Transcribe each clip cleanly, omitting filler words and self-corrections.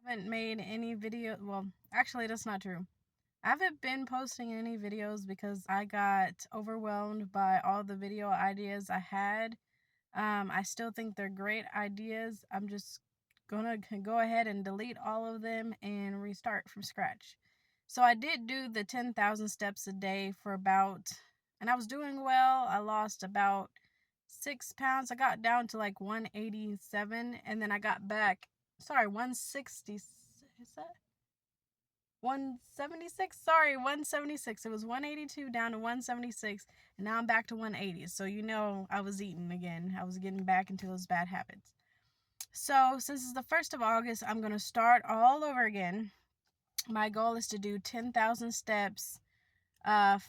haven't made any video. Well, actually, that's not true. I haven't been posting any videos because I got overwhelmed by all the video ideas I had. I still think they're great ideas. I'm just gonna go ahead and delete all of them and restart from scratch. So I did do the 10,000 steps a day for about, and I was doing well. I lost about 6 pounds. I got down to like 187, and then I got back, sorry, 160. Is that 176? Sorry, 176. It was 182 down to 176, and now I'm back to 180. So I was eating again. I was getting back into those bad habits. So since it's the 1st of August, I'm going to start all over again. My goal is to do 10,000 steps 5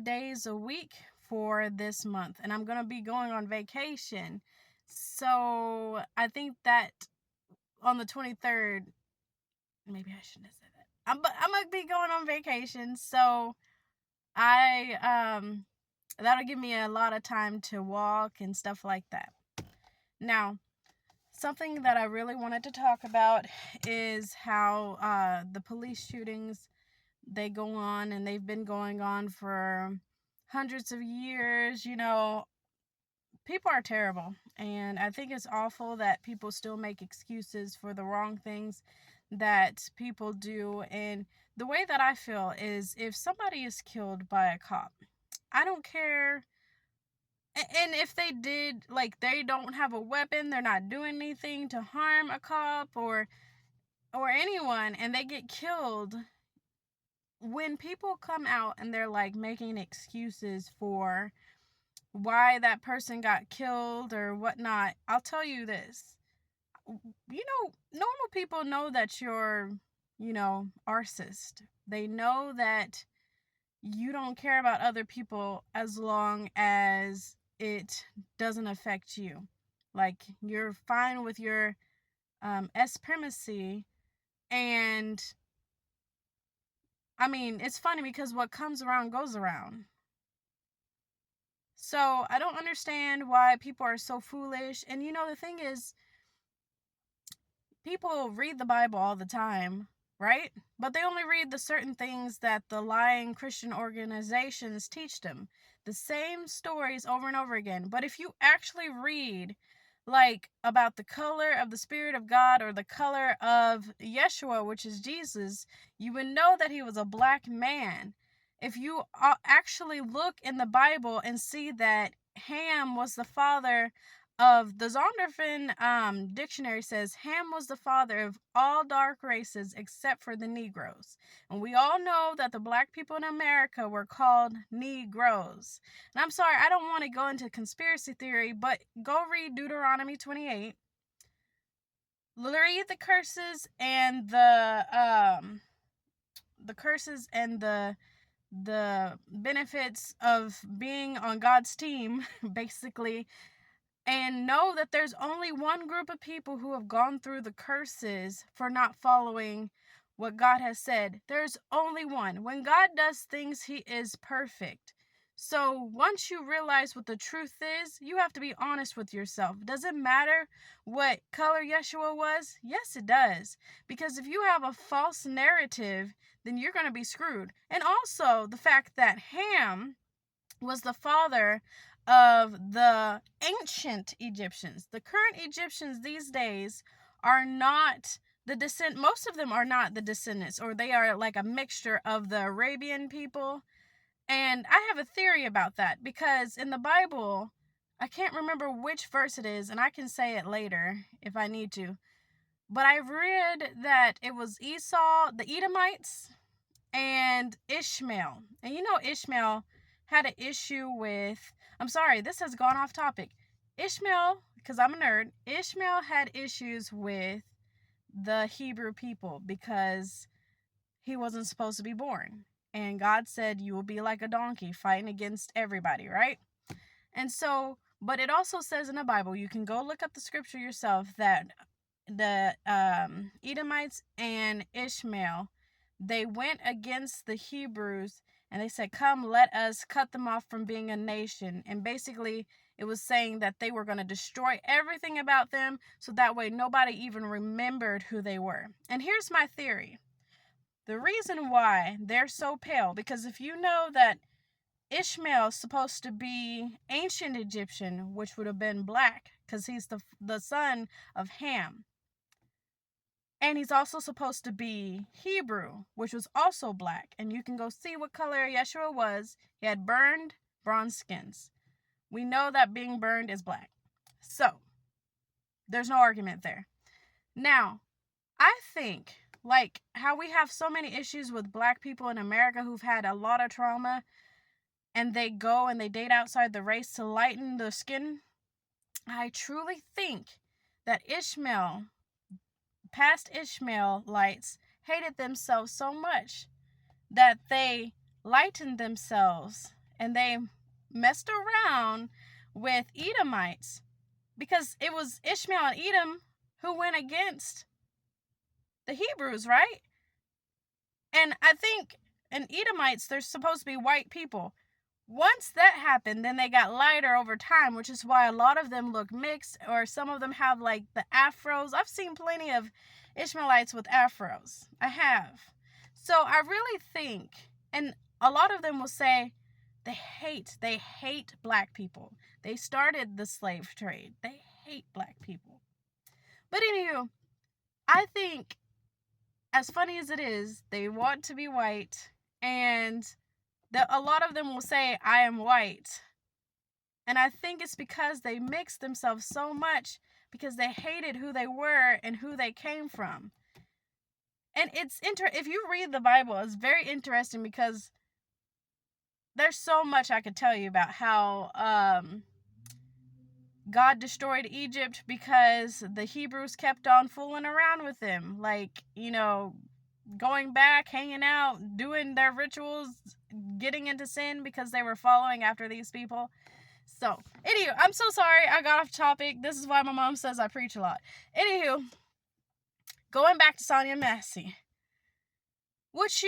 days a week for this month, and I'm going to be going on vacation. So I think that on the 23rd, maybe I shouldn't have said that. I'm gonna be going on vacation, so that'll give me a lot of time to walk and stuff like that. Now, something that I really wanted to talk about is how the police shootings, they go on, and they've been going on for hundreds of years. People are terrible, and I think it's awful that people still make excuses for the wrong things that people do. And the way that I feel is, if somebody is killed by a cop, I don't care. And if they did, like, they don't have a weapon, they're not doing anything to harm a cop or anyone, and they get killed. When people come out and they're like making excuses for why that person got killed or whatnot, I'll tell you this. Normal people know that you're, arsonist. They know that you don't care about other people as long as it doesn't affect you. Like, you're fine with your supremacy. And I mean, it's funny because what comes around goes around. So I don't understand why people are so foolish. And the thing is, people read the Bible all the time, right? But they only read the certain things that the lying Christian organizations teach them. The same stories over and over again. But if you actually read, like, about the color of the Spirit of God or the color of Yeshua, which is Jesus, you would know that he was a black man. If you actually look in the Bible and see that Ham was the father of the Zondervan dictionary, says Ham was the father of all dark races except for the Negroes. And we all know that the black people in America were called Negroes. And I'm sorry, I don't want to go into conspiracy theory, but go read Deuteronomy 28. Read the curses and the benefits of being on God's team, basically. And know that there's only one group of people who have gone through the curses for not following what God has said. There's only one. When God does things, he is perfect. So once you realize what the truth is, you have to be honest with yourself. Does it matter what color Yeshua was? Yes, it does. Because if you have a false narrative, then you're going to be screwed. And also the fact that Ham was the father of the ancient Egyptians. The current Egyptians these days are not the descent. Most of them are not the descendants, or they are like a mixture of the Arabian people. And I have a theory about that, because in the Bible, I can't remember which verse it is, and I can say it later if I need to. But I read that it was Esau, the Edomites, and Ishmael. And Ishmael had an issue with, I'm sorry, this has gone off topic. Ishmael, because I'm a nerd, Ishmael had issues with the Hebrew people because he wasn't supposed to be born. And God said, you will be like a donkey fighting against everybody, right? And so, but it also says in the Bible, you can go look up the scripture yourself, that the Edomites and Ishmael, they went against the Hebrews, and they said, come, let us cut them off from being a nation. And basically, It was saying that they were going to destroy everything about them so that way nobody even remembered who they were. And here's my theory. The reason why they're so pale, because if you know that Ishmael's supposed to be ancient Egyptian, which would have been black, because he's the son of Ham. And he's also supposed to be Hebrew, which was also black. And you can go see what color Yeshua was. He had burned bronze skins. We know that being burned is black. So, there's no argument there. Now, I think, like how we have so many issues with black people in America who've had a lot of trauma, and they go and they date outside the race to lighten the skin, I truly think that past Ishmaelites hated themselves so much that they lightened themselves and they messed around with Edomites, because it was Ishmael and Edom who went against the Hebrews, right? And I think in Edomites, they're supposed to be white people. Once that happened, then they got lighter over time, which is why a lot of them look mixed, or some of them have like the afros. I've seen plenty of Ishmaelites with afros. I have. So I really think, and a lot of them will say they hate black people. They started the slave trade. They hate black people. But anywho, I think, as funny as it is, they want to be white, and a lot of them will say, I am white. And I think it's because they mixed themselves so much because they hated who they were and who they came from. And it's if you read the Bible, it's very interesting because there's so much I could tell you about how God destroyed Egypt because the Hebrews kept on fooling around with them. Like, going back, hanging out, doing their rituals, getting into sin because they were following after these people. So, anywho, I'm so sorry I got off topic. This is why my mom says I preach a lot. Anywho, going back to Sonya Massey. Which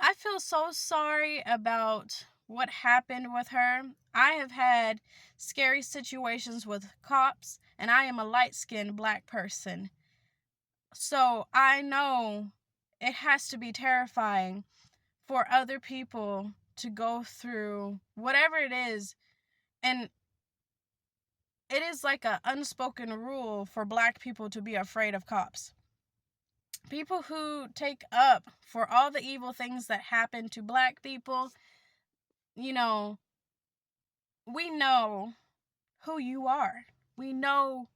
I feel so sorry about what happened with her. I have had scary situations with cops, and I am a light-skinned black person. So I know it has to be terrifying for other people to go through whatever it is. And it is like an unspoken rule for black people to be afraid of cops. People who take up for all the evil things that happen to black people, we know who you are. We know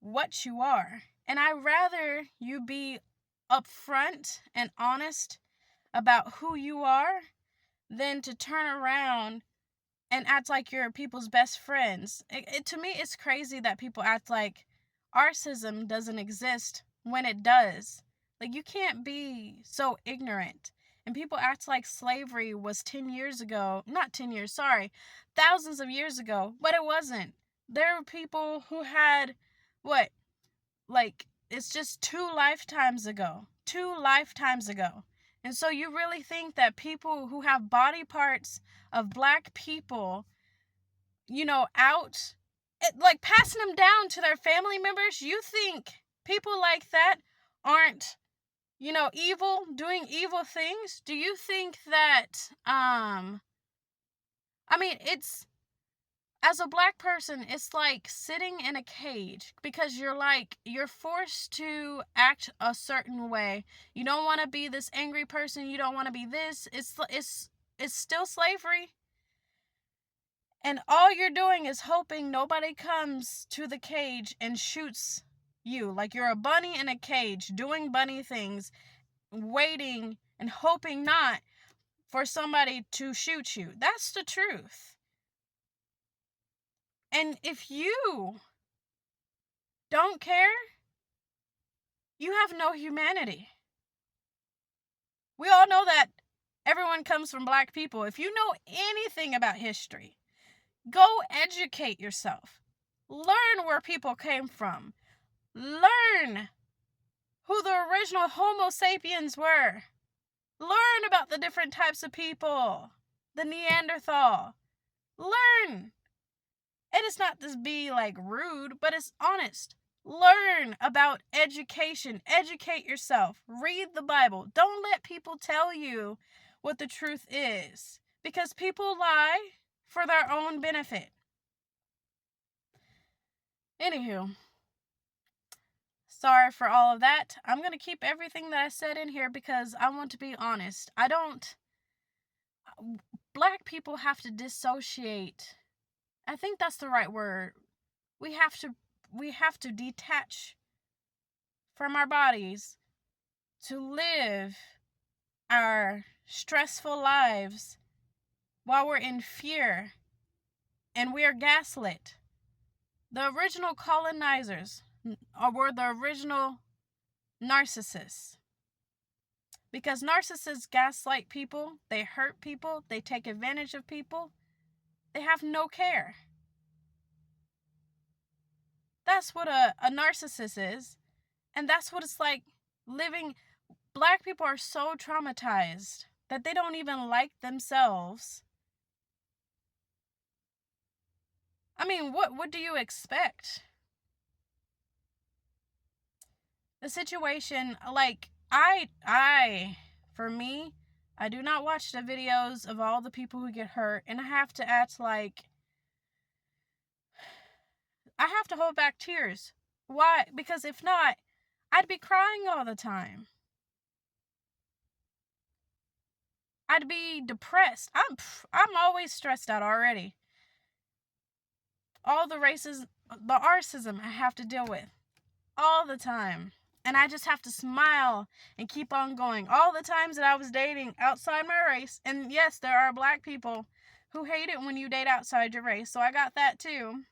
what you are. And I'd rather you be upfront and honest about who you are than to turn around and act like you're people's best friends. To me, it's crazy that people act like racism doesn't exist when it does. Like, you can't be so ignorant. And people act like slavery was 10 years ago. Not 10 years, sorry. Thousands of years ago. But it wasn't. There were people who had, it's just 2 lifetimes ago. 2 lifetimes ago. And so you really think that people who have body parts of black people, passing them down to their family members, you think people like that aren't, evil, doing evil things? Do you think that, it's, as a black person, it's like sitting in a cage because you're forced to act a certain way. You don't want to be this angry person. You don't want to be this. It's still slavery. And all you're doing is hoping nobody comes to the cage and shoots you. Like you're a bunny in a cage doing bunny things, waiting and hoping not for somebody to shoot you. That's the truth. And if you don't care, you have no humanity. We all know that everyone comes from black people. If you know anything about history, go educate yourself. Learn where people came from. Learn who the original Homo sapiens were. Learn about the different types of people. the Neanderthal. Learn. It is not to be like rude, but it's honest. Learn about education. Educate yourself. Read the Bible. Don't let people tell you what the truth is, because people lie for their own benefit. Anywho, sorry for all of that. I'm going to keep everything that I said in here because I want to be honest. Black people have to dissociate. I think that's the right word. We have to detach from our bodies to live our stressful lives while we're in fear and we are gaslit. The original colonizers were the original narcissists. Because narcissists gaslight people, they hurt people, they take advantage of people, they have no care. That's what a narcissist is. And that's what it's like living. Black people are so traumatized that they don't even like themselves. I mean, what do you expect? The situation, like, for me, I do not watch the videos of all the people who get hurt, and I have to act like, I have to hold back tears. Why? Because if not, I'd be crying all the time. I'd be depressed. I'm always stressed out already. All the races, the racism I have to deal with all the time. And I just have to smile and keep on going. All the times that I was dating outside my race, and yes, there are black people who hate it when you date outside your race, so I got that too.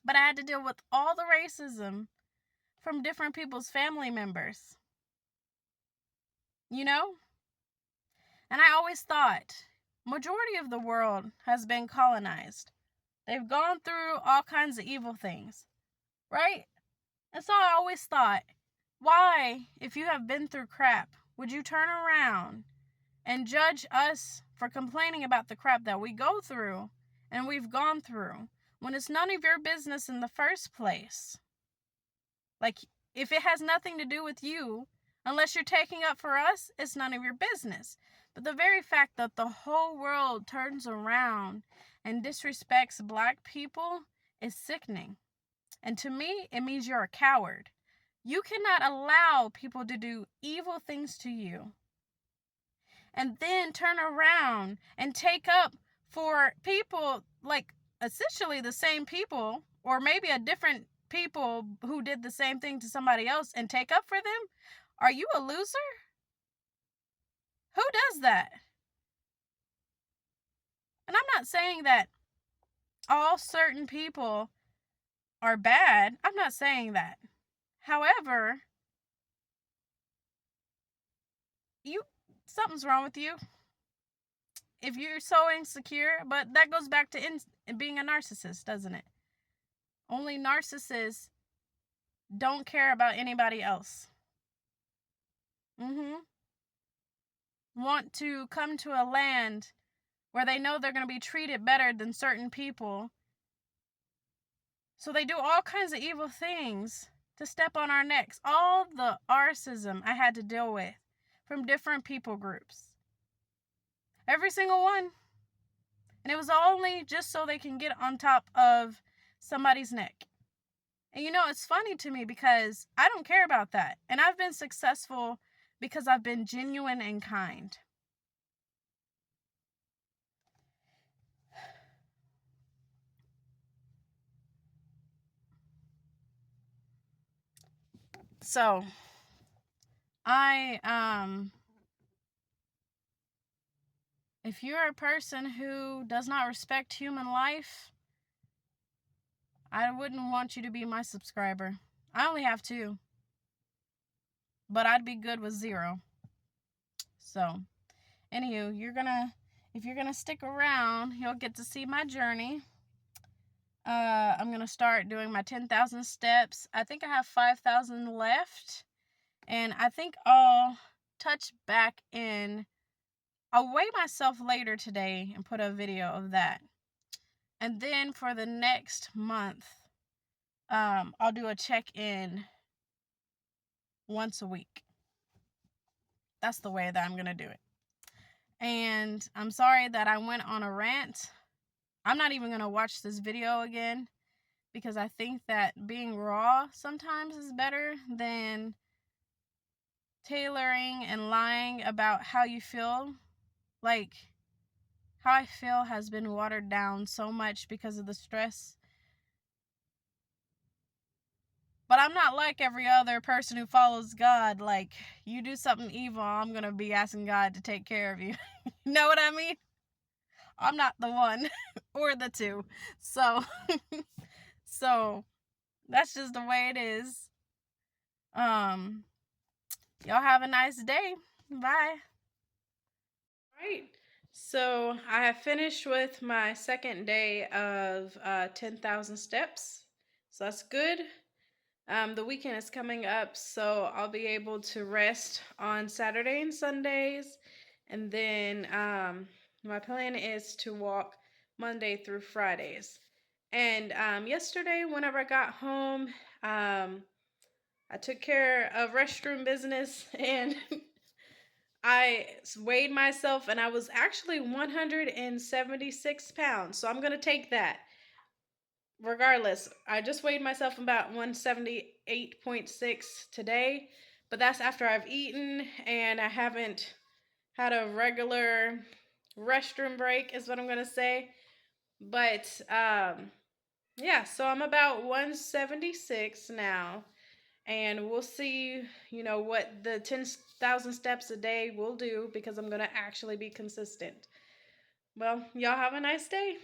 But I had to deal with all the racism from different people's family members. You know? And I always thought, majority of the world has been colonized. They've gone through all kinds of evil things, right? And so I always thought, why, if you have been through crap, would you turn around and judge us for complaining about the crap that we go through and we've gone through when it's none of your business in the first place? Like, if it has nothing to do with you, unless you're taking up for us, it's none of your business. But the very fact that the whole world turns around and disrespects black people is sickening. And to me, it means you're a coward. You cannot allow people to do evil things to you and then turn around and take up for people, like, essentially the same people, or maybe a different people who did the same thing to somebody else, and take up for them. Are you a loser? Who does that? And I'm not saying that all certain people are bad. I'm not saying that. However, something's wrong with you if you're so insecure. But that goes back to being a narcissist, doesn't it? Only narcissists don't care about anybody else. Want to come to a land where they know they're going to be treated better than certain people. So they do all kinds of evil things to step on our necks. All the racism I had to deal with from different people groups. Every single one. And it was only just so they can get on top of somebody's neck. And you know, it's funny to me because I don't care about that. And I've been successful because I've been genuine and kind. So, if you're a person who does not respect human life, I wouldn't want you to be my subscriber. I only have 2. But I'd be good with 0. So, anywho, if you're gonna stick around, you'll get to see my journey. I'm gonna start doing my 10,000 steps. I think I have 5,000 left, and I think I'll touch back in I'll weigh myself later today and put a video of that. And then for the next month, I'll do a check-in once a week. That's the way that I'm going to do it. And I'm sorry that I went on a rant. I'm not even going to watch this video again because I think that being raw sometimes is better than tailoring and lying about how you feel. Like, how I feel has been watered down so much because of the stress. But I'm not like every other person who follows God. Like, you do something evil, I'm going to be asking God to take care of you. You know what I mean? I'm not the one or the two. So, so that's just the way it is. Y'all have a nice day. Bye. Right. So I have finished with my second day of 10,000 steps. So that's good. The weekend is coming up, so I'll be able to rest on Saturday and Sundays. And then my plan is to walk Monday through Fridays. And yesterday, whenever I got home, I took care of restroom business and I weighed myself and I was actually 176 pounds. So I'm going to take that. Regardless, I just weighed myself about 178.6 today, but that's after I've eaten and I haven't had a regular restroom break, is what I'm going to say. But yeah, so I'm about 176 now. And we'll see, what the 10,000 steps a day will do because I'm going to actually be consistent. Well, y'all have a nice day.